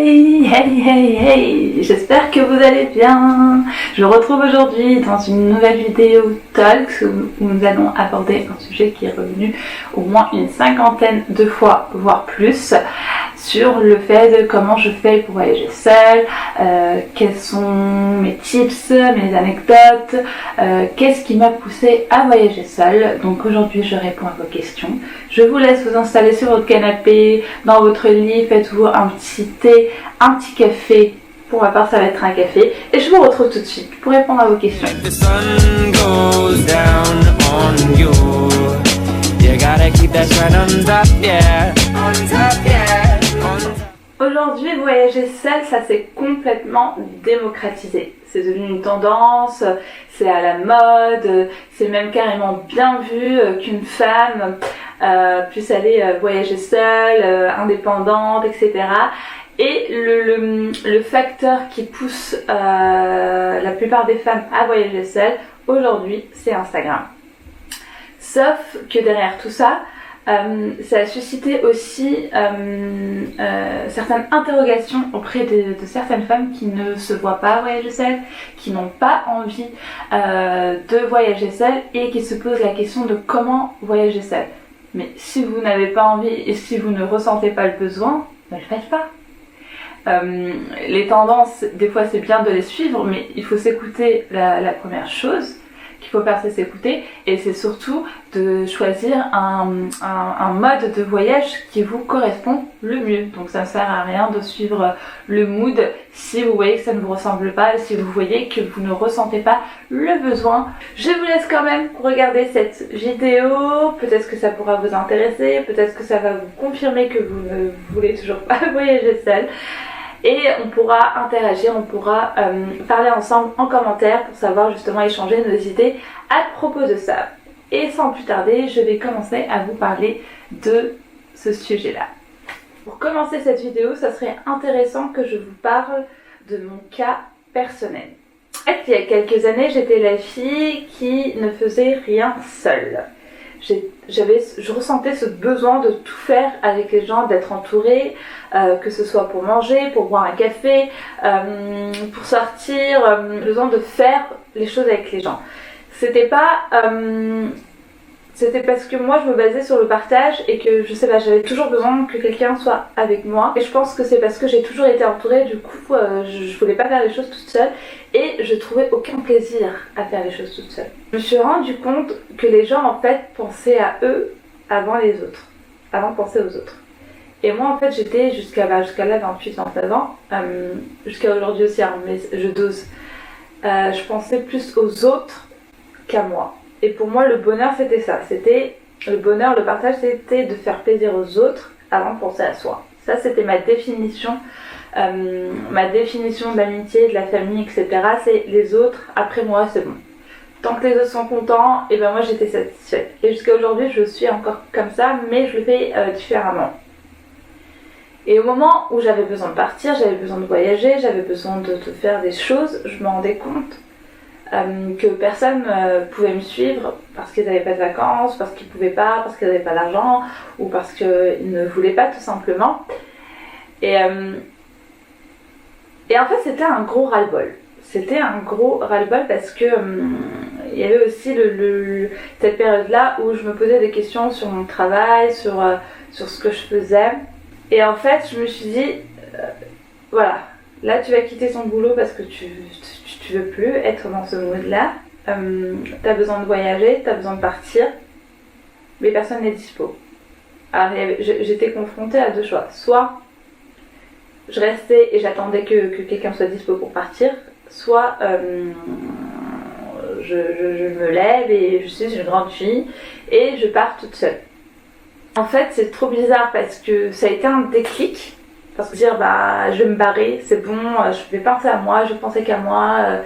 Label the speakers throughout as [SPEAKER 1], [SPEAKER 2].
[SPEAKER 1] Hey, hey, hey, hey, j'espère que vous allez bien. Je vous retrouve aujourd'hui dans une nouvelle vidéo Talks où nous allons aborder un sujet qui est revenu au moins une cinquantaine de fois, voire plus, sur le fait de comment je fais pour voyager seule, quels sont mes tips, mes anecdotes, qu'est-ce qui m'a poussé à voyager seule. Donc aujourd'hui je réponds à vos questions. Je vous laisse vous installer sur votre canapé, dans votre lit, faites-vous un petit thé, un petit café. Pour ma part ça va être un café. Et je vous retrouve tout de suite pour répondre à vos questions. Aujourd'hui, voyager seul, ça s'est complètement démocratisé. C'est devenu une tendance, c'est à la mode, c'est même carrément bien vu qu'une femme puisse aller voyager seule, indépendante, etc. Et le facteur qui pousse la plupart des femmes à voyager seule, aujourd'hui, c'est Instagram. Sauf que derrière tout ça, ça a suscité aussi certaines interrogations auprès de certaines femmes qui ne se voient pas voyager seules, qui n'ont pas envie de voyager seules et qui se posent la question de comment voyager seule. Mais si vous n'avez pas envie et si vous ne ressentez pas le besoin, ne le faites pas. Les tendances, des fois c'est bien de les suivre, mais il faut s'écouter la première chose qu'il faut faire, c'est s'écouter, et c'est surtout de choisir un mode de voyage qui vous correspond le mieux. Donc ça ne sert à rien de suivre le mood si vous voyez que ça ne vous ressemble pas, si vous voyez que vous ne ressentez pas le besoin. Je vous laisse quand même regarder cette vidéo, peut-être que ça pourra vous intéresser, peut-être que ça va vous confirmer que vous ne voulez toujours pas voyager seul. Et on pourra interagir, on pourra parler ensemble en commentaire pour savoir justement échanger nos idées à propos de ça. Et sans plus tarder, je vais commencer à vous parler de ce sujet-là. Pour commencer cette vidéo, ça serait intéressant que je vous parle de mon cas personnel. En fait, il y a quelques années, j'étais la fille qui ne faisait rien seule. Je ressentais ce besoin de tout faire avec les gens, d'être entourée, que ce soit pour manger, pour boire un café, pour sortir, besoin de faire les choses avec les gens. C'était parce que moi je me basais sur le partage et que je sais pas, j'avais toujours besoin que quelqu'un soit avec moi. Et je pense que c'est parce que j'ai toujours été entourée, du coup je voulais pas faire les choses toute seule et je trouvais aucun plaisir à faire les choses toute seule. Je me suis rendu compte que les gens en fait pensaient à eux avant les autres, avant de penser aux autres. Et moi en fait j'étais jusqu'à là 28-29 ans, jusqu'à aujourd'hui aussi, hein, mais je dose. Je pensais plus aux autres qu'à moi. Et pour moi, le bonheur, c'était ça. C'était le bonheur, le partage, c'était de faire plaisir aux autres avant de penser à soi. Ça, c'était ma définition de l'amitié, de la famille, etc. C'est les autres, après moi, c'est bon. Tant que les autres sont contents, et ben moi, j'étais satisfaite. Et jusqu'à aujourd'hui, je suis encore comme ça, mais je le fais différemment. Et au moment où j'avais besoin de partir, j'avais besoin de voyager, j'avais besoin de faire des choses, je me rendais compte que personne pouvait me suivre parce qu'ils n'avaient pas de vacances, parce qu'ils ne pouvaient pas, parce qu'ils n'avaient pas d'argent ou parce qu'ils ne voulaient pas tout simplement. Et en fait c'était un gros ras-le-bol. C'était un gros ras-le-bol parce que il y avait aussi cette période-là où je me posais des questions sur mon travail, sur ce que je faisais. Et en fait je me suis dit, voilà, là tu vas quitter ton boulot parce que tu veux plus être dans ce mood-là, t'as besoin de voyager, t'as besoin de partir, mais personne n'est dispo. Alors j'étais confrontée à deux choix. Soit je restais et j'attendais que quelqu'un soit dispo pour partir, soit je me lève et je suis une grande fille et je pars toute seule. En fait c'est trop bizarre parce que ça a été un déclic. Parce que dire bah je vais me barrer, c'est bon, je vais penser à moi, je vais penser qu'à moi,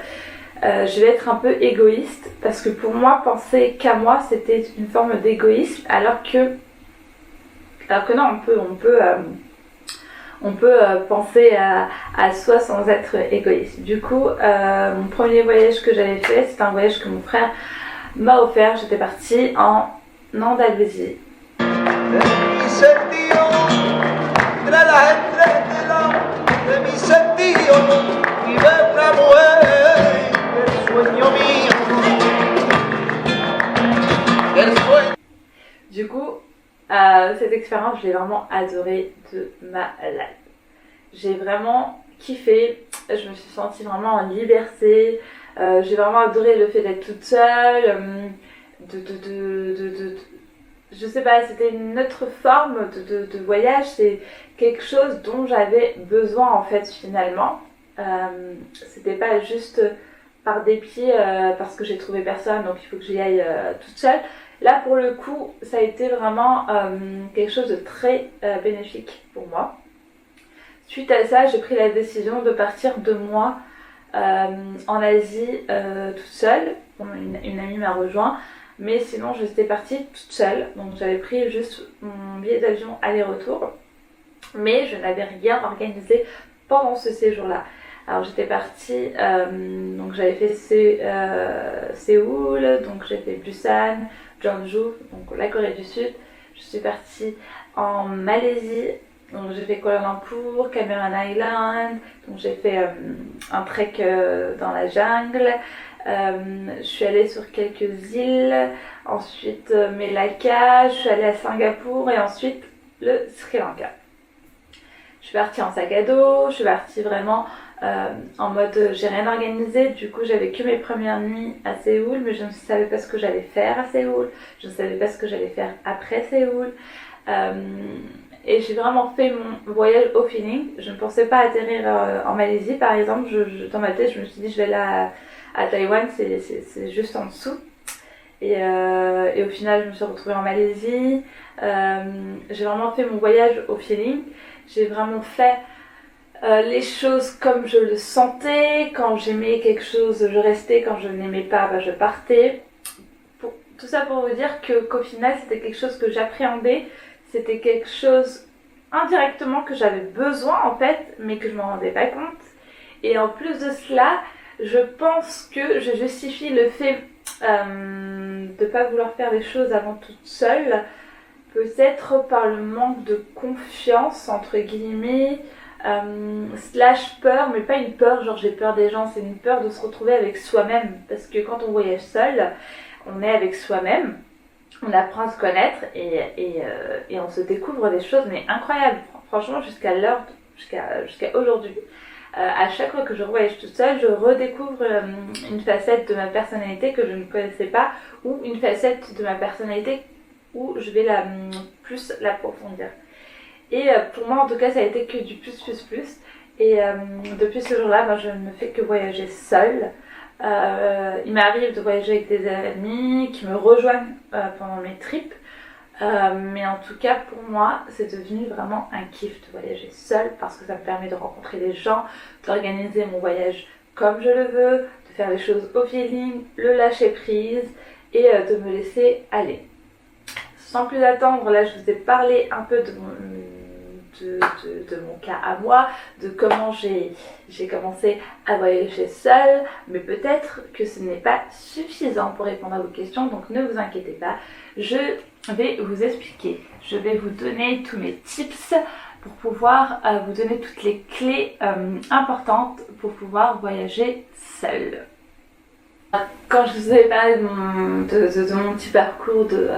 [SPEAKER 1] je vais être un peu égoïste parce que pour moi penser qu'à moi c'était une forme d'égoïsme alors que non, on peut penser à soi sans être égoïste. Du coup mon premier voyage que j'avais fait, c'est un voyage que mon frère m'a offert. J'étais partie en Andalousie. cette expérience, je l'ai vraiment adorée de ma life. J'ai vraiment kiffé, je me suis sentie vraiment en liberté, j'ai vraiment adoré le fait d'être toute seule, je sais pas, c'était une autre forme de voyage, c'est quelque chose dont j'avais besoin en fait finalement. C'était pas juste par dépit parce que j'ai trouvé personne donc il faut que j'y aille toute seule. Là pour le coup ça a été vraiment quelque chose de très bénéfique pour moi. Suite à ça j'ai pris la décision de partir 2 mois en Asie toute seule. Bon, une amie m'a rejoint mais sinon j'étais partie toute seule donc j'avais pris juste mon billet d'avion aller-retour mais je n'avais rien organisé pendant ce séjour là. Alors j'étais partie, donc j'avais fait Séoul, donc j'ai fait Busan, Jeonju, donc la Corée du Sud. Je suis partie en Malaisie, donc j'ai fait Kuala Lumpur, Cameron Island, donc j'ai fait un trek dans la jungle. Je suis allée sur quelques îles, ensuite Melaka, je suis allée à Singapour et ensuite le Sri Lanka. Je suis partie en sac à dos, je suis partie vraiment en mode j'ai rien organisé, du coup j'avais que mes premières nuits à Séoul, mais je ne savais pas ce que j'allais faire à Séoul, je ne savais pas ce que j'allais faire après Séoul. Et j'ai vraiment fait mon voyage au feeling. Je ne pensais pas atterrir en Malaisie par exemple, dans ma tête je me suis dit je vais là à Taïwan, c'est juste en dessous. Et au final je me suis retrouvée en Malaisie. J'ai vraiment fait mon voyage au feeling. J'ai vraiment fait les choses comme je le sentais. Quand j'aimais quelque chose, je restais. Quand je n'aimais pas, je partais. Tout ça pour vous dire qu'au final, c'était quelque chose que j'appréhendais. C'était quelque chose indirectement que j'avais besoin en fait, mais que je ne m'en rendais pas compte. Et en plus de cela, je pense que je justifie le fait de ne pas vouloir faire les choses avant toute seule. Peut-être par le manque de confiance, entre guillemets, slash peur, mais pas une peur genre j'ai peur des gens, c'est une peur de se retrouver avec soi-même. Parce que quand on voyage seul, on est avec soi-même, on apprend à se connaître et on se découvre des choses mais incroyables. Franchement, jusqu'à aujourd'hui, à chaque fois que je voyage toute seule, je redécouvre une facette de ma personnalité que je ne connaissais pas ou une facette de ma personnalité où je vais plus l'approfondir. Et pour moi en tout cas ça a été que du plus. Et depuis ce jour-là, je ne fais que voyager seule. Il m'arrive de voyager avec des amis qui me rejoignent pendant mes trips. Mais en tout cas pour moi c'est devenu vraiment un kiff de voyager seule parce que ça me permet de rencontrer des gens, d'organiser mon voyage comme je le veux, de faire les choses au feeling, le lâcher prise et de me laisser aller. Sans plus attendre, là je vous ai parlé un peu de mon cas à moi, de comment j'ai commencé à voyager seule, mais peut-être que ce n'est pas suffisant pour répondre à vos questions, donc ne vous inquiétez pas, je vais vous expliquer, je vais vous donner tous mes tips pour pouvoir vous donner toutes les clés importantes pour pouvoir voyager seule. Quand je vous avais parlé de mon petit parcours, de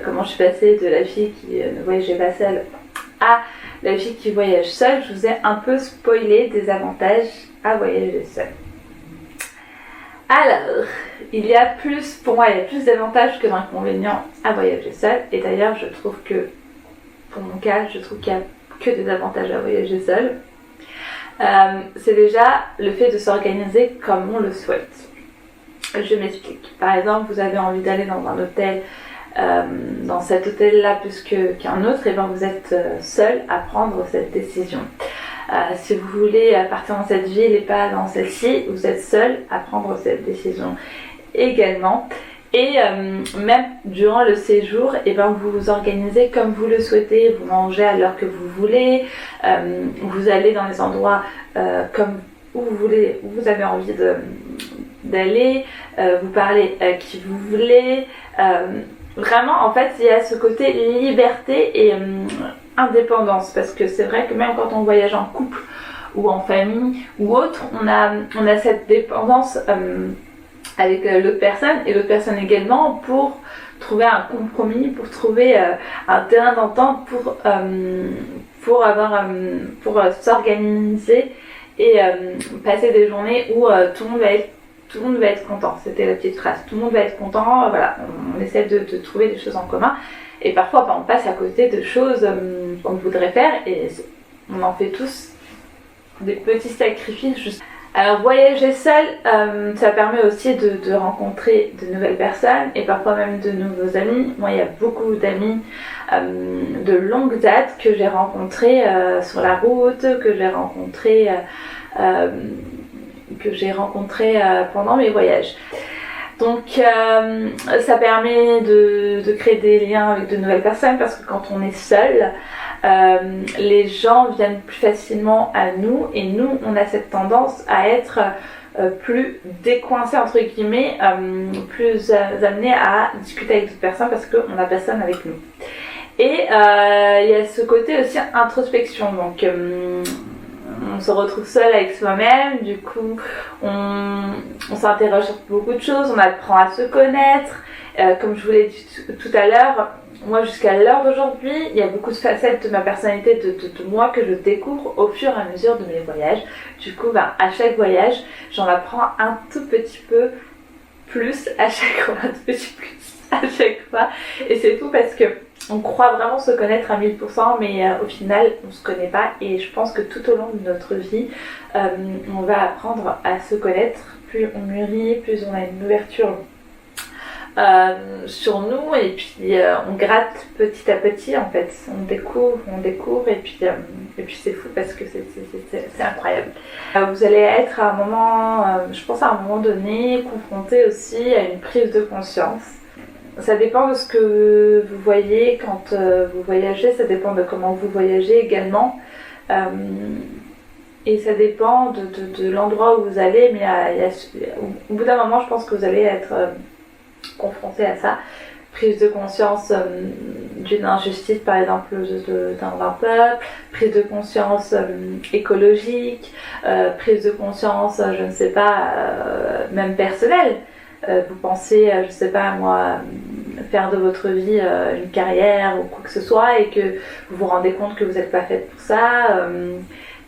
[SPEAKER 1] comment je suis passée de la fille qui ne voyageait pas seule à la fille qui voyage seule, je vous ai un peu spoilé des avantages à voyager seule. Alors, pour moi, il y a plus d'avantages que d'inconvénients à voyager seule. Et d'ailleurs, je trouve que, pour mon cas, je trouve qu'il n'y a que des avantages à voyager seule. C'est déjà le fait de s'organiser comme on le souhaite. Je m'explique. Par exemple, vous avez envie d'aller dans un hôtel, dans cet hôtel-là plus qu'un autre, et bien vous êtes seul à prendre cette décision. Si vous voulez partir dans cette ville et pas dans celle-ci, vous êtes seul à prendre cette décision également. Et même durant le séjour, et ben vous vous organisez comme vous le souhaitez, vous mangez à l'heure que vous voulez, vous allez dans les endroits comme où vous avez envie d'aller, vous parlez à qui vous voulez. Vraiment, en fait, il y a ce côté liberté et indépendance, parce que c'est vrai que même quand on voyage en couple ou en famille ou autre, on a cette dépendance avec l'autre personne et l'autre personne également pour trouver un compromis, pour trouver un terrain d'entente pour s'organiser et passer des journées où tout le monde va être content. C'était la petite phrase. Tout le monde va être content. Voilà, on essaie de trouver des choses en commun. Et parfois, on passe à côté de choses qu'on voudrait faire et on en fait tous des petits sacrifices. Alors, voyager seul, ça permet aussi de rencontrer de nouvelles personnes et parfois même de nouveaux amis. Moi, il y a beaucoup d'amis de longue date que j'ai rencontrés sur la route, que j'ai rencontrés pendant mes voyages. Donc ça permet de créer des liens avec de nouvelles personnes parce que quand on est seul, les gens viennent plus facilement à nous et nous on a cette tendance à être plus décoincés entre guillemets, plus amenés à discuter avec d'autres personnes parce qu'on n'a personne avec nous. Et il y a ce côté aussi introspection, donc on se retrouve seul avec soi-même, du coup on s'interroge sur beaucoup de choses, on apprend à se connaître, comme je vous l'ai dit tout à l'heure, moi jusqu'à l'heure d'aujourd'hui, il y a beaucoup de facettes de ma personnalité, de moi que je découvre au fur et à mesure de mes voyages. Du coup, à chaque voyage, j'en apprends un tout petit peu plus à chaque fois, un tout petit plus à chaque fois, et c'est fou parce que on croit vraiment se connaître à 1000%, mais au final, on se connaît pas. Et je pense que tout au long de notre vie, on va apprendre à se connaître. Plus on mûrit, plus on a une ouverture sur nous. Et puis, on gratte petit à petit, en fait. On découvre. Et puis c'est fou parce que c'est incroyable. Vous allez être à un moment, je pense à un moment donné, confronté aussi à une prise de conscience. Ça dépend de ce que vous voyez quand vous voyagez, ça dépend de comment vous voyagez également. Et ça dépend de l'endroit où vous allez, mais au bout d'un moment, je pense que vous allez être confronté à ça. Prise de conscience d'une injustice, par exemple, d'un peuple, prise de conscience écologique, prise de conscience, je ne sais pas, même personnelle. Vous pensez, je sais pas moi, faire de votre vie une carrière ou quoi que ce soit et que vous vous rendez compte que vous n'êtes pas faite pour ça.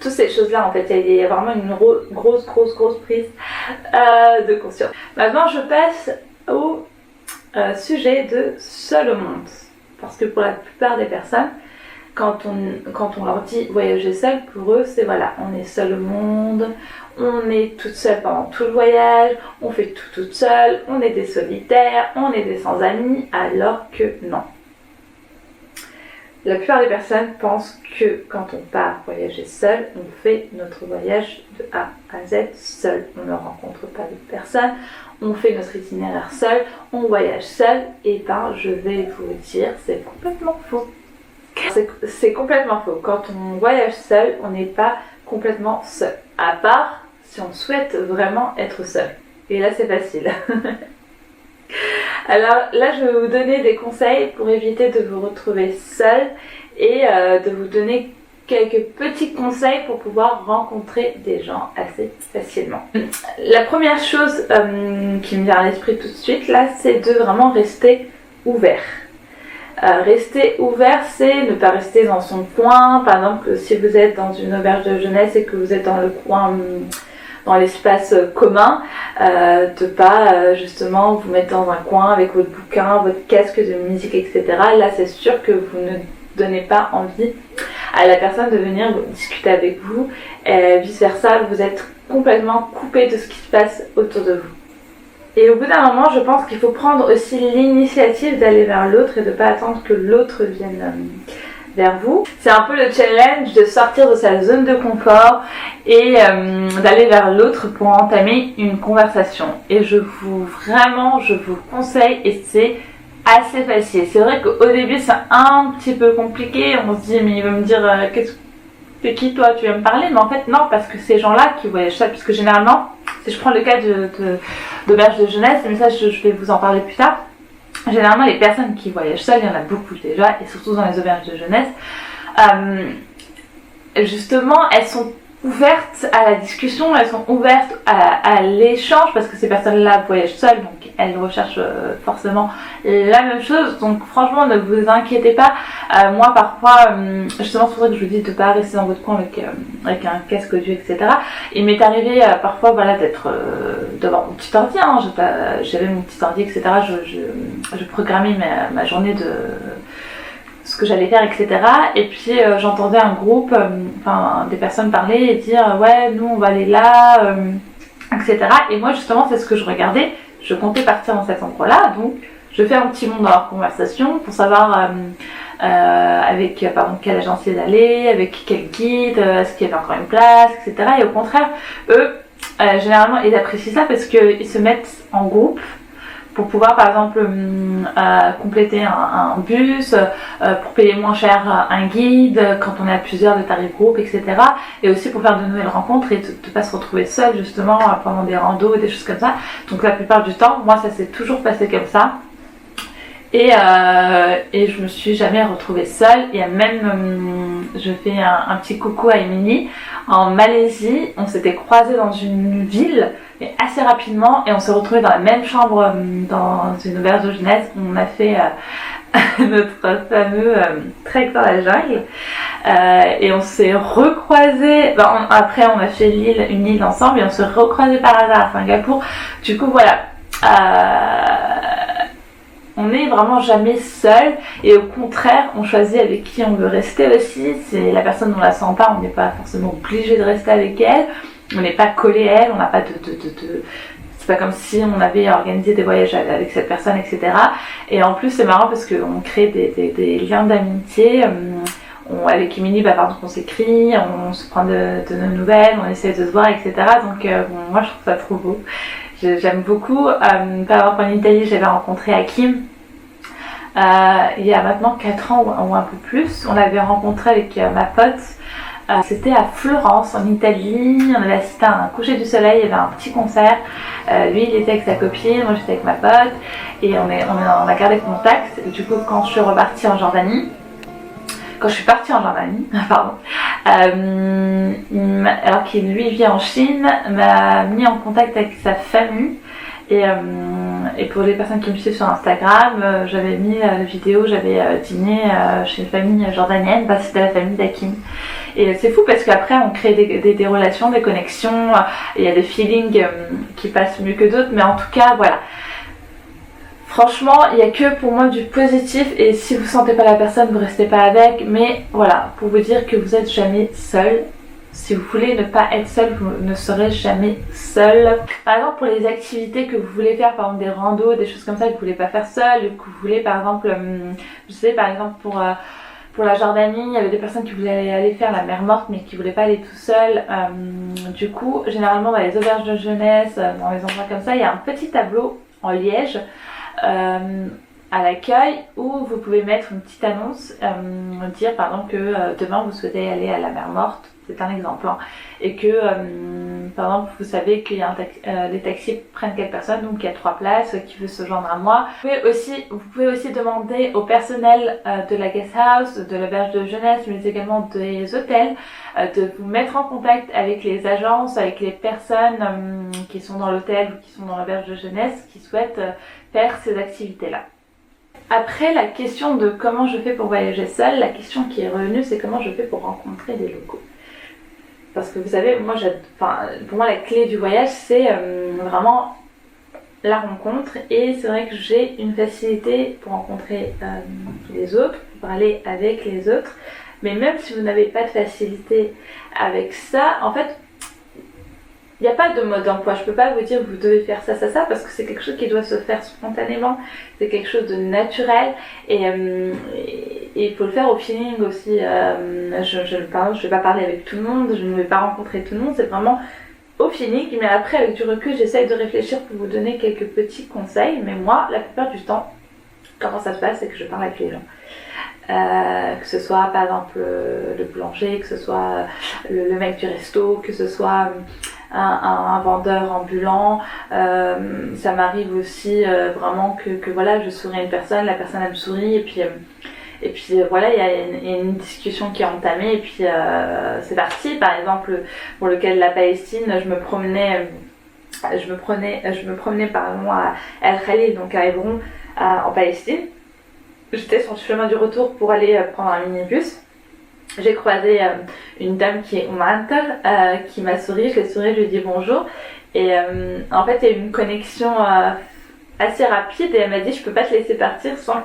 [SPEAKER 1] Toutes ces choses-là, en fait, il y a vraiment une grosse prise de conscience. Maintenant, je passe au sujet de seul au monde. Parce que pour la plupart des personnes, quand on leur dit voyager seul, pour eux, c'est voilà, on est seul au monde, on est toute seule pendant tout le voyage, on fait tout toute seule, on est des solitaires, on est des sans amis, alors que non. La plupart des personnes pensent que quand on part voyager seul, on fait notre voyage de A à Z seul. On ne rencontre pas d'autres personnes, on fait notre itinéraire seul, on voyage seul, et je vais vous dire, c'est complètement faux. C'est complètement faux. Quand on voyage seul, on n'est pas complètement seul. À part si on souhaite vraiment être seul. Et là, c'est facile. Alors là, je vais vous donner des conseils pour éviter de vous retrouver seul et de vous donner quelques petits conseils pour pouvoir rencontrer des gens assez facilement. La première chose qui me vient à l'esprit tout de suite, là, c'est de vraiment rester ouvert. Rester ouvert, c'est ne pas rester dans son coin. Par exemple, si vous êtes dans une auberge de jeunesse et que vous êtes dans le coin, dans l'espace commun, de pas justement vous mettre dans un coin avec votre bouquin, votre casque de musique, etc. Là, c'est sûr que vous ne donnez pas envie à la personne de venir discuter avec vous. Vice versa, vous êtes complètement coupé de ce qui se passe autour de vous. Et au bout d'un moment, je pense qu'il faut prendre aussi l'initiative d'aller vers l'autre et de ne pas attendre que l'autre vienne vers vous. C'est un peu le challenge de sortir de sa zone de confort et d'aller vers l'autre pour entamer une conversation. Et je vous conseille, et c'est assez facile. C'est vrai qu'au début, c'est un petit peu compliqué. On se dit, mais il va me dire, c'est qui toi, tu vas me parler? Mais en fait, non, parce que ces gens-là qui voyagent ça, puisque généralement, si je prends le cas d'auberge de jeunesse, mais ça, je vais vous en parler plus tard. Généralement, les personnes qui voyagent seules, il y en a beaucoup déjà, et surtout dans les auberges de jeunesse, justement, elles sont ouvertes à la discussion, elles sont ouvertes à l'échange parce que ces personnes-là voyagent seules, donc elles recherchent forcément la même chose. Donc franchement, ne vous inquiétez pas. Moi, parfois, justement, c'est pour ça que je vous dis de pas rester dans votre coin avec un casque audio, etc. Il m'est arrivé parfois, voilà, d'être devant mon petit ordi. Hein, j'avais mon petit ordi, etc. Je programmais ma journée de ce que j'allais faire, etc. Et puis j'entendais un groupe, des personnes parler et dire ouais, nous on va aller là, etc. Et moi justement c'est ce que je regardais, je comptais partir dans cet endroit-là, donc je fais un petit monde dans leur conversation pour savoir avec par exemple quelle agence ils allaient, avec quel guide, est-ce qu'il y avait encore une place, etc. Et au contraire, eux, généralement ils apprécient ça parce qu'ils se mettent en groupe pour pouvoir par exemple compléter un bus, pour payer moins cher un guide quand on est à plusieurs de tarifs groupe, etc. Et aussi pour faire de nouvelles rencontres et de pas se retrouver seul justement pendant des randos et des choses comme ça. Donc la plupart du temps, moi ça s'est toujours passé comme ça. Et je me suis jamais retrouvée seule. Et même, je fais un petit coucou à Émilie. En Malaisie, on s'était croisés dans une ville, mais assez rapidement, et on s'est retrouvés dans la même chambre dans une auberge de jeunesse. On a fait notre fameux trek dans la jungle. Et on s'est recroisés. Après, on a fait une île ensemble, et on s'est recroisés par hasard à Singapour. Du coup, voilà. On n'est vraiment jamais seul et au contraire, on choisit avec qui on veut rester aussi. C'est la personne dont on la sent pas, on n'est pas forcément obligé de rester avec elle. On n'est pas collé à elle, on n'a pas de... C'est pas comme si on avait organisé des voyages avec cette personne, etc. Et en plus, c'est marrant parce qu'on crée des liens d'amitié. Avec Émilie, par exemple, on s'écrit, on se prend de nos nouvelles, on essaie de se voir, etc. Donc, moi, je trouve ça trop beau. J'aime beaucoup. Par exemple, en Italie, j'avais rencontré Hakim il y a maintenant 4 ans ou un peu plus. On l'avait rencontré avec ma pote. C'était à Florence, en Italie. On avait assisté à un coucher du soleil, il y avait un petit concert. Lui, il était avec sa copine, moi j'étais avec ma pote. Et on a gardé contact. Du coup, quand je suis partie en Jordanie, pardon, alors qu'il lui vit en Chine, m'a mis en contact avec sa famille. Et pour les personnes qui me suivent sur Instagram, j'avais mis la vidéo, j'avais dîné chez une famille jordanienne, c'était la famille d'Hakim. Et c'est fou parce qu'après on crée des relations, des connexions, il y a des feelings qui passent mieux que d'autres, mais en tout cas voilà. Franchement, il n'y a que pour moi du positif et si vous sentez pas la personne, vous restez pas avec. Mais voilà, pour vous dire que vous n'êtes jamais seul. Si vous voulez ne pas être seul, vous ne serez jamais seul. Par exemple, pour les activités que vous voulez faire, par exemple des randos, des choses comme ça que vous voulez pas faire seul, que vous voulez par exemple, je sais par exemple pour la Jordanie, il y avait des personnes qui voulaient aller faire la mer Morte mais qui voulaient pas aller tout seul. Du coup, généralement dans les auberges de jeunesse, dans les endroits comme ça, il y a un petit tableau en liège à l'accueil où vous pouvez mettre une petite annonce, dire par exemple que demain vous souhaitez aller à la mer Morte, c'est un exemple, hein, et que par exemple vous savez qu'il y a les taxis prennent 4 personnes, donc il y a 3 places, qui veut se joindre à moi. Vous pouvez aussi demander au personnel de la guest house, de l'auberge de jeunesse, mais également des hôtels, de vous mettre en contact avec les agences, avec les personnes qui sont dans l'hôtel ou qui sont dans l'auberge de jeunesse, qui souhaitent faire ces activités-là. Après, la question de comment je fais pour voyager seule, la question qui est revenue, c'est comment je fais pour rencontrer des locaux. Parce que vous savez, pour moi, la clé du voyage, c'est vraiment la rencontre. Et c'est vrai que j'ai une facilité pour rencontrer les autres, pour parler avec les autres. Mais même si vous n'avez pas de facilité avec ça, en fait, il n'y a pas de mode d'emploi. Je ne peux pas vous dire vous devez faire ça, parce que c'est quelque chose qui doit se faire spontanément. C'est quelque chose de naturel et il faut le faire au feeling aussi. Je ne vais pas parler avec tout le monde, je ne vais pas rencontrer tout le monde, c'est vraiment au feeling. Mais après, avec du recul, j'essaye de réfléchir pour vous donner quelques petits conseils. Mais moi, la plupart du temps, comment ça se passe, c'est que je parle avec les gens. Que ce soit par exemple le boulanger, que ce soit le mec du resto, que ce soit un vendeur ambulant. Ça m'arrive aussi vraiment que voilà, je souris à une personne, la personne elle me sourit et Et puis voilà, il y a une discussion qui est entamée et puis c'est parti. Par exemple, pour le cas de la Palestine, je me promenais pardon, à El Khalil, donc à Hébron, en Palestine. J'étais sur le chemin du retour pour aller prendre un minibus. J'ai croisé une dame qui est Oumantal, qui m'a souri, je l'ai souri, je lui ai dit bonjour. Et en fait, il y a eu une connexion assez rapide et elle m'a dit je peux pas te laisser partir sans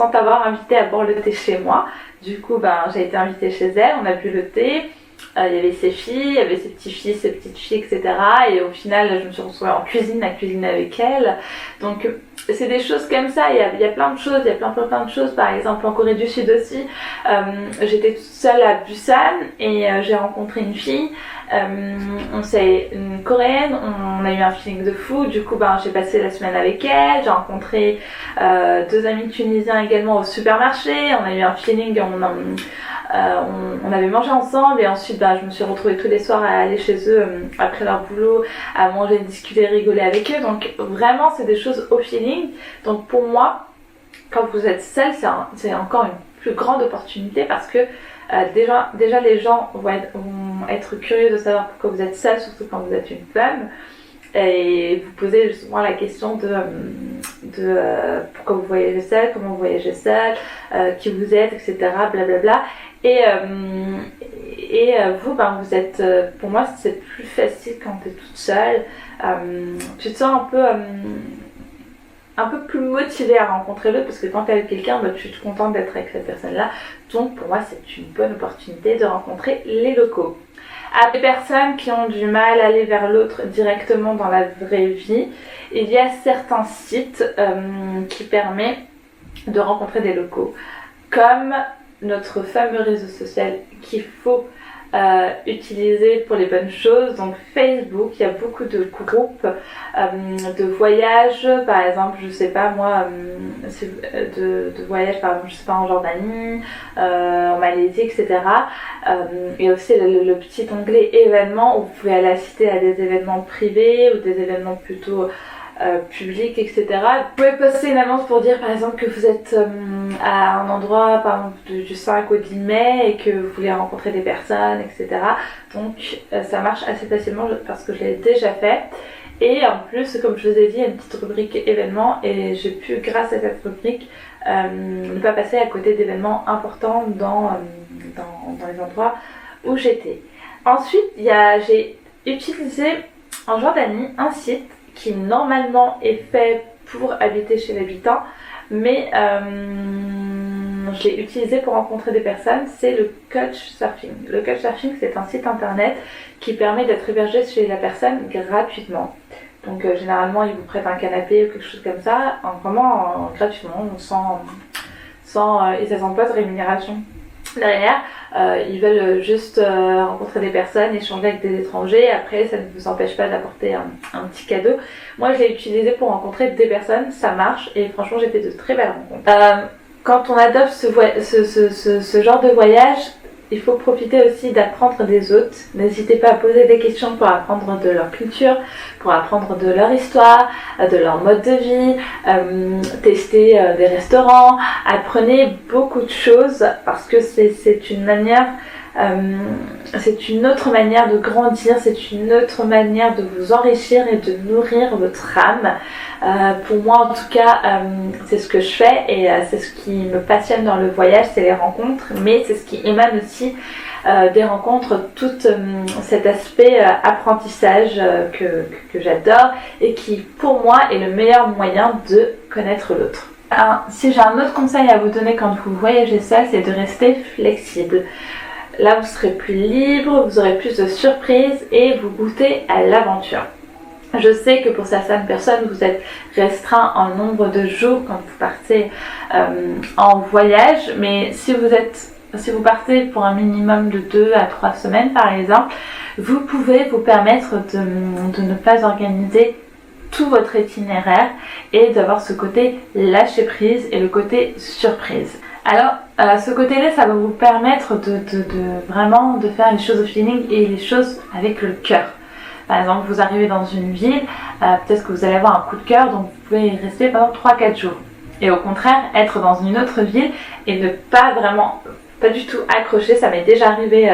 [SPEAKER 1] t'avoir invité à boire le thé chez moi. Du coup, j'ai été invitée chez elle, on a bu le thé. Il y avait ses filles, il y avait ses petits-fils, ses petites-filles, etc. Et au final, je me suis retrouvée en cuisine, à cuisiner avec elle. Donc, c'est des choses comme ça. Il y a plein de choses, il y a plein de choses. Par exemple, en Corée du Sud aussi, j'étais toute seule à Busan et j'ai rencontré une fille. C'est une coréenne, on a eu un feeling de fou. Du coup, j'ai passé la semaine avec elle. J'ai rencontré 2 amis tunisiens également au supermarché. On a eu un feeling, on avait mangé ensemble et ensuite je me suis retrouvée tous les soirs à aller chez eux après leur boulot, à manger, discuter, rigoler avec eux. Donc vraiment c'est des choses au feeling. Donc pour moi, quand vous êtes seul, c'est encore une plus grande opportunité parce que déjà les gens vont être curieux de savoir pourquoi vous êtes seul, surtout quand vous êtes une femme. Et vous posez justement la question de pourquoi vous voyagez seul, comment vous voyagez seul, qui vous êtes, etc. Blablabla. Et vous, vous êtes, pour moi, c'est plus facile quand tu es toute seule. Tu te sens un peu plus motivée à rencontrer l'autre parce que quand tu es avec quelqu'un, tu te contentes d'être avec cette personne-là. Donc pour moi, c'est une bonne opportunité de rencontrer les locaux. À des personnes qui ont du mal à aller vers l'autre directement dans la vraie vie, il y a certains sites qui permettent de rencontrer des locaux, comme notre fameux réseau social qu'il faut utiliser pour les bonnes choses. Donc Facebook, il y a beaucoup de groupes de voyages, par exemple, je sais pas moi, de voyages par exemple, je sais pas, en Jordanie, en Malaisie, etc. Il y a aussi le petit onglet événements où vous pouvez aller assister à des événements privés ou des événements plutôt public, etc. Vous pouvez poster une annonce pour dire par exemple que vous êtes à un endroit par exemple du 5 au 10 mai et que vous voulez rencontrer des personnes, etc. Donc ça marche assez facilement parce que je l'ai déjà fait. Et en plus, comme je vous ai dit, il y a une petite rubrique événements et j'ai pu, grâce à cette rubrique, ne pas passer à côté d'événements importants dans les endroits où j'étais. Ensuite, j'ai utilisé en Jordanie un site qui normalement est fait pour habiter chez l'habitant, mais je l'ai utilisé pour rencontrer des personnes, c'est le Couchsurfing. Le Couchsurfing, c'est un site internet qui permet d'être hébergé chez la personne gratuitement. Donc généralement, ils vous prêtent un canapé ou quelque chose comme ça, vraiment gratuitement, et ça sent pas de rémunération. Derrière, ils veulent juste rencontrer des personnes, échanger avec des étrangers. Après, ça ne vous empêche pas d'apporter un petit cadeau. Moi, je l'ai utilisé pour rencontrer des personnes, ça marche et franchement, j'ai fait de très belles rencontres. Quand on adopte ce genre de voyage, il faut profiter aussi d'apprendre des autres. N'hésitez pas à poser des questions pour apprendre de leur culture, pour apprendre de leur histoire, de leur mode de vie, tester des restaurants. Apprenez beaucoup de choses parce que c'est une manière, c'est une autre manière de grandir, c'est une autre manière de vous enrichir et de nourrir votre âme. Pour moi en tout cas, c'est ce que je fais et c'est ce qui me passionne dans le voyage, c'est les rencontres, mais c'est ce qui émane aussi des rencontres, tout cet aspect apprentissage que j'adore et qui pour moi est le meilleur moyen de connaître l'autre. Si j'ai un autre conseil à vous donner quand vous voyagez seul, c'est de rester flexible. Là, vous serez plus libre, vous aurez plus de surprises et vous goûtez à l'aventure. Je sais que pour certaines personnes, vous êtes restreint en nombre de jours quand vous partez en voyage, mais si vous partez pour un minimum de 2 à 3 semaines par exemple, vous pouvez vous permettre de ne pas organiser tout votre itinéraire et d'avoir ce côté lâcher prise et le côté surprise. Alors, ce côté-là, ça va vous permettre de vraiment de faire les choses au feeling et les choses avec le cœur. Par exemple, vous arrivez dans une ville, peut-être que vous allez avoir un coup de cœur, donc vous pouvez y rester pendant 3-4 jours. et au contraire être dans une autre ville et ne pas du tout accrocher. Ça m'est déjà arrivé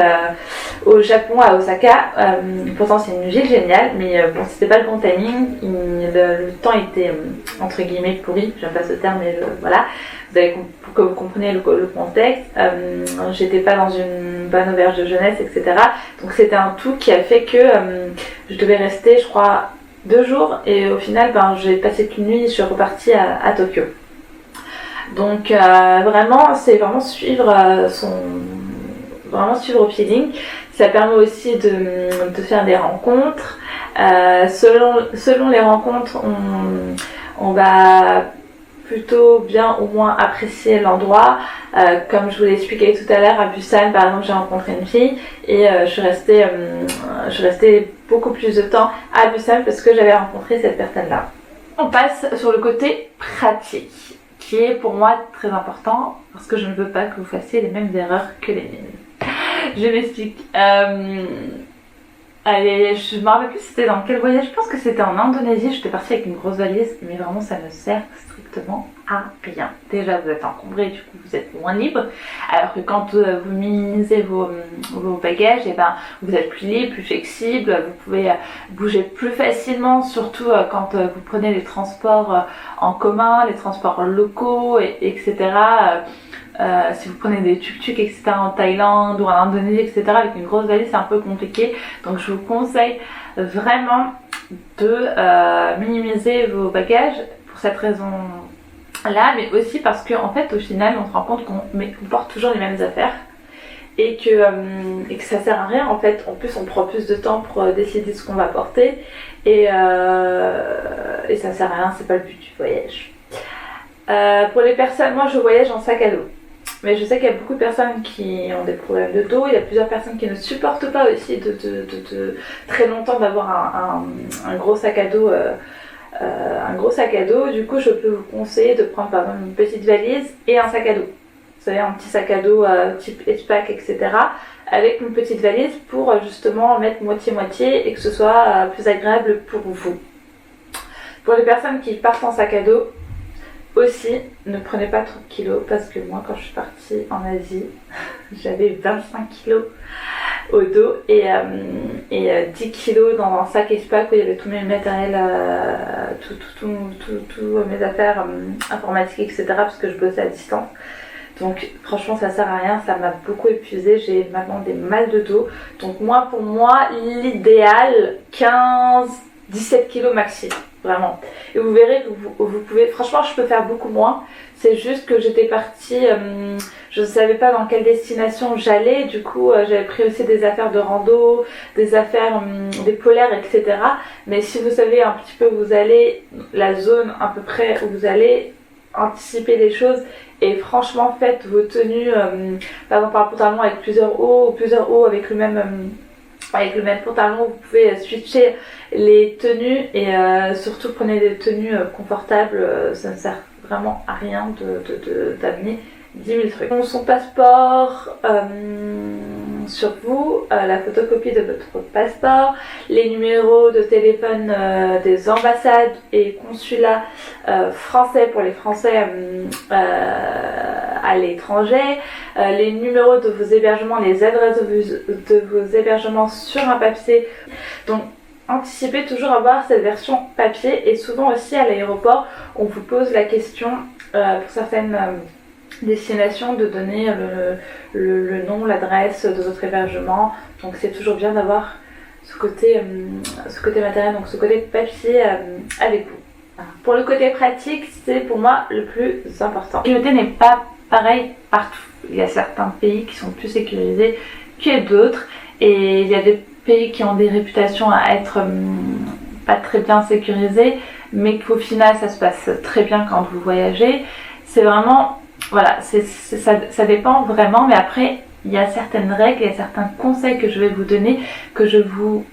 [SPEAKER 1] au Japon, à Osaka. Pourtant c'est une ville géniale, mais bon, c'était pas le bon timing. Le temps était entre guillemets pourri, j'aime pas ce terme, mais voilà, pour que vous compreniez le contexte. J'étais pas dans une bonne auberge de jeunesse, etc. Donc c'était un tout qui a fait que je devais rester, je crois, 2 jours, et au final j'ai passé qu'une nuit, je suis repartie à Tokyo. Donc vraiment, c'est vraiment suivre au feeling. Ça permet aussi de faire des rencontres. Selon les rencontres, on va plutôt bien ou moins apprécier l'endroit. Comme je vous l'ai expliqué tout à l'heure, à Busan par exemple, j'ai rencontré une fille et je suis restée beaucoup plus de temps à Busan parce que j'avais rencontré cette personne-là. On passe sur le côté pratique, qui est pour moi très important parce que je ne veux pas que vous fassiez les mêmes erreurs que les miennes. Je m'explique. Allez, je me rappelle plus c'était dans quel voyage, je pense que c'était en Indonésie, j'étais partie avec une grosse valise, mais vraiment ça ne sert strictement à rien. Déjà vous êtes encombré, du coup vous êtes moins libre, alors que quand vous minimisez vos bagages, et ben, vous êtes plus libre, plus flexible, vous pouvez bouger plus facilement, surtout quand vous prenez les transports en commun, les transports locaux, etc. Si vous prenez des tuk-tuk, etc. en Thaïlande ou en Indonésie, etc. avec une grosse valise, c'est un peu compliqué. Donc je vous conseille vraiment de minimiser vos bagages pour cette raison-là, mais aussi parce qu'en fait, au final, on se rend compte qu'on porte toujours les mêmes affaires et que ça sert à rien en fait. En plus, on prend plus de temps pour décider ce qu'on va porter et ça sert à rien, c'est pas le but du voyage. Pour les personnes, moi je voyage en sac à dos. Mais je sais qu'il y a beaucoup de personnes qui ont des problèmes de dos, il y a plusieurs personnes qui ne supportent pas aussi de très longtemps d'avoir un gros sac à dos. Du coup je peux vous conseiller de prendre par exemple une petite valise et un sac à dos. Vous savez, un petit sac à dos type Edgepack, etc. avec une petite valise pour justement mettre moitié-moitié et que ce soit plus agréable pour vous. Pour les personnes qui partent en sac à dos, aussi, ne prenez pas trop de kilos parce que moi quand je suis partie en Asie, j'avais 25 kilos au dos et 10 kilos dans un sac Edgepack où il y avait tout mes matériels, tous mes affaires informatiques, etc. parce que je bossais à distance. Donc franchement ça sert à rien, ça m'a beaucoup épuisée, j'ai maintenant des mal de dos. Donc pour moi, l'idéal, 15-17 kilos maxi. Vraiment. Et vous verrez que vous pouvez... Franchement, je peux faire beaucoup moins. C'est juste que j'étais partie... je ne savais pas dans quelle destination j'allais. Du coup, j'avais pris aussi des affaires de rando, des affaires, des polaires, etc. Mais si vous savez un petit peu où vous allez, la zone à peu près où vous allez, anticipez les choses. Et franchement, faites vos tenues, par exemple, un pantalon avec plusieurs hauts, ou plusieurs hauts avec le même pantalon, vous pouvez switcher les tenues et surtout prenez des tenues confortables, ça ne sert vraiment à rien d'amener 10 000 trucs. Son passeport sur vous, la photocopie de votre passeport, les numéros de téléphone des ambassades et consulats français pour les Français à l'étranger, les numéros de vos hébergements, les adresses de vos hébergements sur un papier. Donc anticipez toujours à avoir cette version papier et souvent aussi à l'aéroport on vous pose la question pour certaines destinations de donner le nom, l'adresse de votre hébergement. Donc c'est toujours bien d'avoir ce côté matériel, donc ce côté papier avec vous. Pour le côté pratique, c'est pour moi le plus important. La sécurité n'est pas pareil partout. Il y a certains pays qui sont plus sécurisés que d'autres et il y a des pays qui ont des réputations à être pas très bien sécurisés, mais qu'au final ça se passe très bien quand vous voyagez. C'est vraiment, voilà, ça dépend vraiment, mais après il y a certaines règles, il y a certains conseils que je vais vous donner, que je vous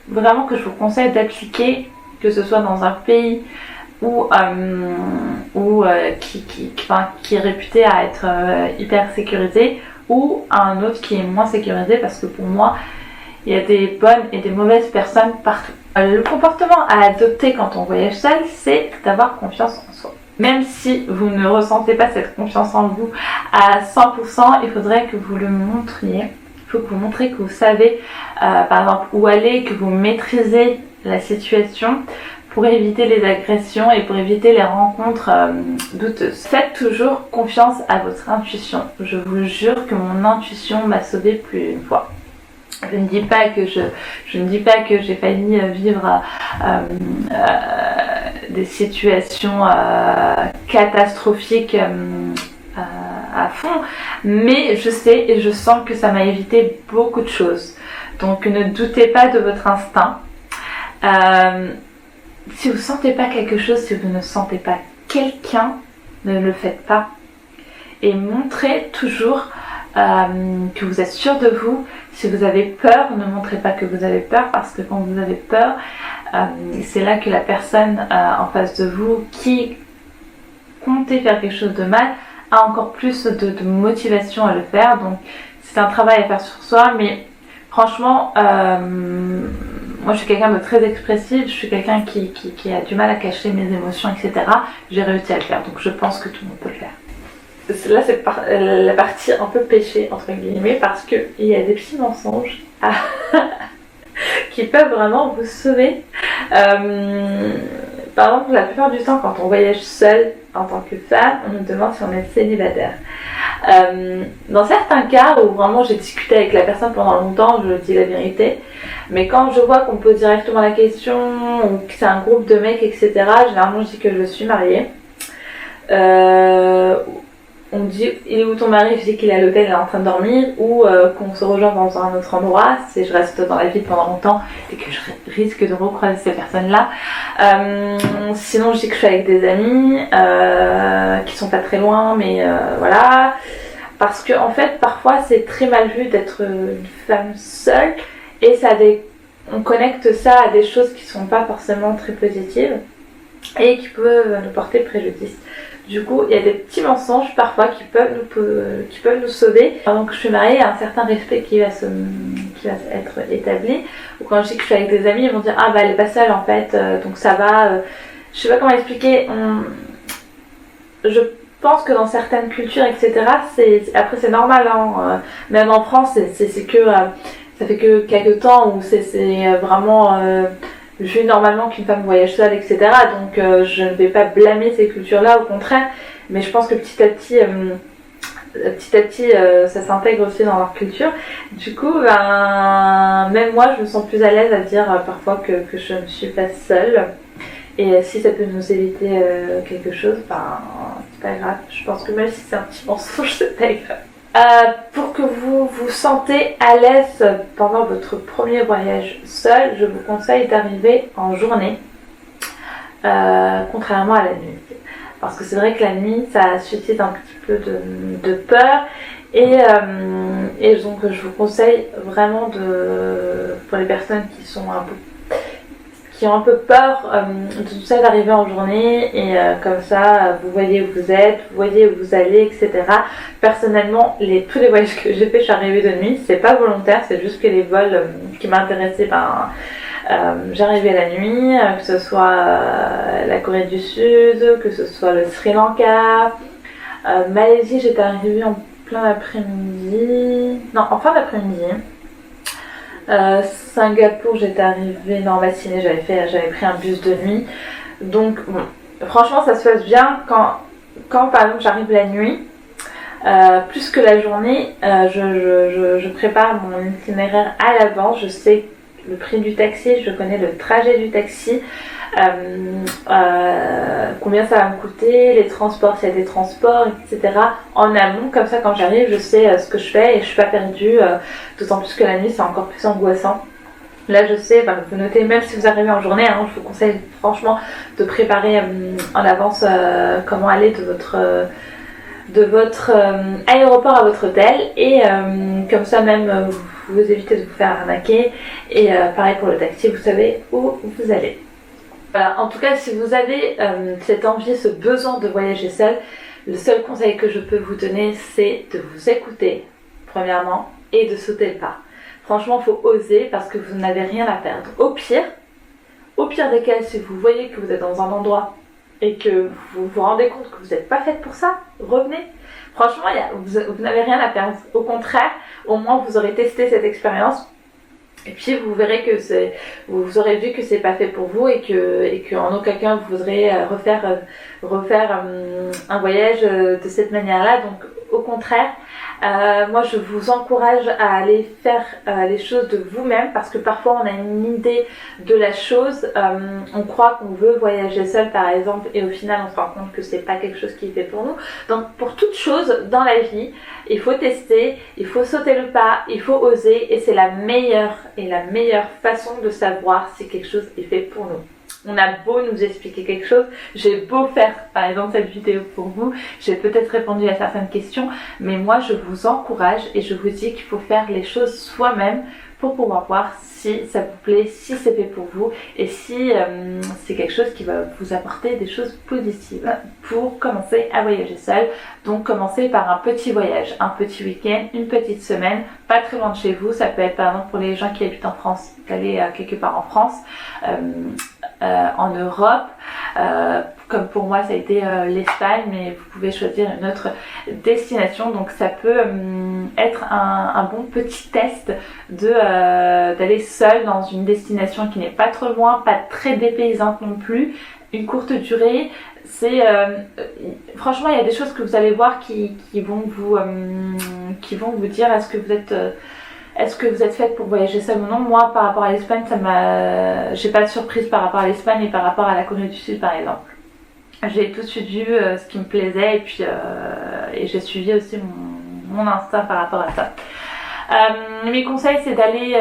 [SPEAKER 1] conseille d'appliquer, que ce soit dans un pays qui est réputé à être hyper sécurisé, ou un autre qui est moins sécurisé, parce que pour moi il y a des bonnes et des mauvaises personnes partout. Le comportement à adopter quand on voyage seul, c'est d'avoir confiance en soi. Même si vous ne ressentez pas cette confiance en vous à 100%, il faudrait que vous le montriez. Il faut que vous montrez que vous savez, par exemple, où aller, que vous maîtrisez la situation pour éviter les agressions et pour éviter les rencontres douteuses. Faites toujours confiance à votre intuition. Je vous jure que mon intuition m'a sauvée plus d'une fois. Je ne dis pas que j'ai failli vivre des situations catastrophiques à fond, mais je sais et je sens que ça m'a évité beaucoup de choses. Donc ne doutez pas de votre instinct. Si vous ne sentez pas quelque chose, si vous ne sentez pas quelqu'un, ne le faites pas. Et montrez toujours que vous êtes sûr de vous. Si vous avez peur, ne montrez pas que vous avez peur, parce que quand vous avez peur, c'est là que la personne en face de vous qui comptait faire quelque chose de mal a encore plus de motivation à le faire. Donc c'est un travail à faire sur soi, mais franchement, moi je suis quelqu'un de très expressif, je suis quelqu'un qui a du mal à cacher mes émotions, etc. J'ai réussi à le faire, donc je pense que tout le monde peut le faire. Là c'est la partie un peu péché entre guillemets, parce qu'il y a des petits mensonges qui peuvent vraiment vous sauver. Par exemple, la plupart du temps quand on voyage seul en tant que femme, on nous demande si on est célibataire. Dans certains cas où vraiment j'ai discuté avec la personne pendant longtemps, je dis la vérité, mais quand je vois qu'on pose directement la question ou que c'est un groupe de mecs, etc., généralement je dis que je suis mariée. On me dit il est où ton mari, je dis qu'il est à l'hôtel, il est en train de dormir, ou qu'on se rejoint dans un autre endroit si je reste dans la ville pendant longtemps et que je risque de recroiser ces personnes là. Sinon je dis que je suis avec des amis qui sont pas très loin, mais voilà, parce que en fait parfois c'est très mal vu d'être une femme seule, et on connecte ça à des choses qui sont pas forcément très positives et qui peuvent nous porter préjudice. Du coup, il y a des petits mensonges parfois qui peuvent nous sauver. Donc, je suis mariée, il y a un certain respect qui va être établi. Ou quand je dis que je suis avec des amis, ils vont dire ah bah elle est pas seule en fait, donc ça va. Je sais pas comment expliquer. Je pense que dans certaines cultures, etc. Après c'est normal, hein. Même en France, c'est que ça fait que quelques temps où c'est vraiment vu normalement qu'une femme voyage seule, etc. Donc je ne vais pas blâmer ces cultures-là, au contraire. Mais je pense que petit à petit, ça s'intègre aussi dans leur culture. Du coup, même moi, je me sens plus à l'aise à dire parfois que je ne suis pas seule. Et si ça peut nous éviter quelque chose, c'est pas grave. Je pense que même si c'est un petit mensonge, c'est pas grave. Pour que vous vous sentez à l'aise pendant votre premier voyage seul, je vous conseille d'arriver en journée, contrairement à la nuit. Parce que c'est vrai que la nuit, ça suscite un petit peu de peur. Et donc je vous conseille vraiment pour les personnes qui ont un peu peur de tout ça, d'arriver en journée, et comme ça vous voyez où vous êtes, vous voyez où vous allez, etc. Personnellement, tous les voyages que j'ai fait, je suis arrivée de nuit, c'est pas volontaire, c'est juste que les vols qui m'intéressaient, j'arrivais la nuit, que ce soit la Corée du Sud, que ce soit le Sri Lanka, Malaisie, j'étais arrivée en fin d'après-midi. Singapour, j'étais arrivée en matinée, j'avais pris un bus de nuit. Donc bon, franchement ça se passe bien quand par exemple j'arrive la nuit, plus que la journée. Je prépare mon itinéraire à l'avance, je sais le prix du taxi, je connais le trajet du taxi, combien ça va me coûter, les transports, s'il y a des transports, etc. en amont, comme ça quand j'arrive je sais ce que je fais et je suis pas perdue, d'autant plus que la nuit c'est encore plus angoissant. Là je sais, vous notez, même si vous arrivez en journée, hein, je vous conseille franchement de préparer en avance comment aller de votre aéroport à votre hôtel, et comme ça même vous évitez de vous faire arnaquer, et pareil pour le taxi, vous savez où vous allez. Voilà, en tout cas si vous avez cette envie, ce besoin de voyager seul, le seul conseil que je peux vous donner, c'est de vous écouter premièrement et de sauter le pas. Franchement il faut oser, parce que vous n'avez rien à perdre. Au pire des cas, si vous voyez que vous êtes dans un endroit et que vous vous rendez compte que vous n'êtes pas faite pour ça, revenez. Franchement, vous n'avez rien à perdre. Au contraire, au moins vous aurez testé cette expérience. Et puis vous verrez que vous aurez vu que c'est pas fait pour vous et que en aucun cas vous voudrez refaire un voyage de cette manière-là. Donc au contraire, moi je vous encourage à aller faire les choses de vous-même, parce que parfois on a une idée de la chose, on croit qu'on veut voyager seul par exemple, et au final on se rend compte que c'est pas quelque chose qui est fait pour nous. Donc pour toute chose dans la vie, il faut tester, il faut sauter le pas, il faut oser, et c'est la meilleure façon de savoir si quelque chose est fait pour nous. On a beau nous expliquer quelque chose, j'ai beau faire par exemple cette vidéo pour vous, j'ai peut-être répondu à certaines questions, mais moi je vous encourage et je vous dis qu'il faut faire les choses soi-même pour pouvoir voir si ça vous plaît, si c'est fait pour vous et si c'est quelque chose qui va vous apporter des choses positives pour commencer à voyager seul. Donc commencez par un petit voyage, un petit week-end, une petite semaine, pas très loin de chez vous. Ça peut être par exemple pour les gens qui habitent en France, d'aller quelque part en France, en Europe, comme pour moi ça a été l'Espagne, mais vous pouvez choisir une autre destination. Donc ça peut être un bon petit test d'aller seul dans une destination qui n'est pas trop loin, pas très dépaysante non plus, une courte durée. C'est franchement il y a des choses que vous allez voir qui vont vous dire est-ce que vous êtes faite pour voyager seule ou non. Moi par rapport à l'Espagne, j'ai pas de surprise par rapport à l'Espagne et par rapport à la Corée du Sud par exemple. J'ai tout de suite vu ce qui me plaisait et puis et j'ai suivi aussi mon instinct par rapport à ça. Mes conseils, c'est d'aller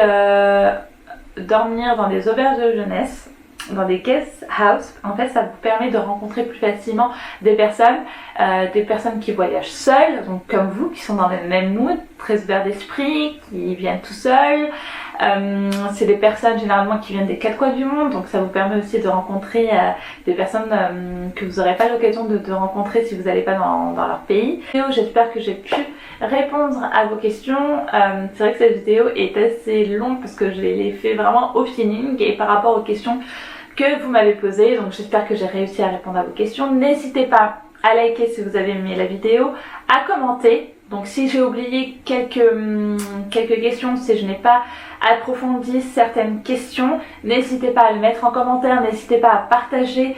[SPEAKER 1] dormir dans des auberges de jeunesse, dans des guest house. En fait ça vous permet de rencontrer plus facilement des personnes qui voyagent seules, donc comme vous, qui sont dans le même mood, très ouverts d'esprit, qui viennent tout seuls. C'est des personnes généralement qui viennent des quatre coins du monde, donc ça vous permet aussi de rencontrer des personnes que vous n'aurez pas l'occasion de rencontrer si vous n'allez pas dans leur pays. J'espère que j'ai pu répondre à vos questions. C'est vrai que cette vidéo est assez longue parce que je l'ai fait vraiment au feeling et par rapport aux questions que vous m'avez posées, donc j'espère que j'ai réussi à répondre à vos questions. N'hésitez pas à liker si vous avez aimé la vidéo, à commenter. Donc si j'ai oublié quelques questions, si je n'ai pas approfondi certaines questions, n'hésitez pas à le mettre en commentaire, n'hésitez pas à partager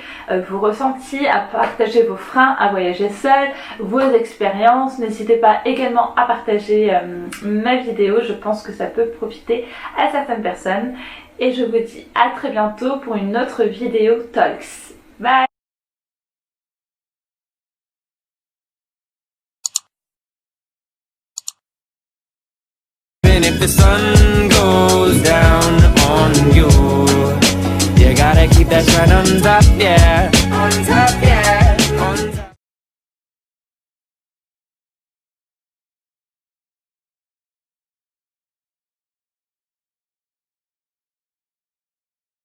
[SPEAKER 1] vos ressentis, à partager vos freins à voyager seul, vos expériences. N'hésitez pas également à partager ma vidéo, je pense que ça peut profiter à certaines personnes. Et je vous dis à très bientôt pour une autre vidéo Talks. Bye!
[SPEAKER 2] If the sun goes down on you, you gotta keep that shine on top, yeah.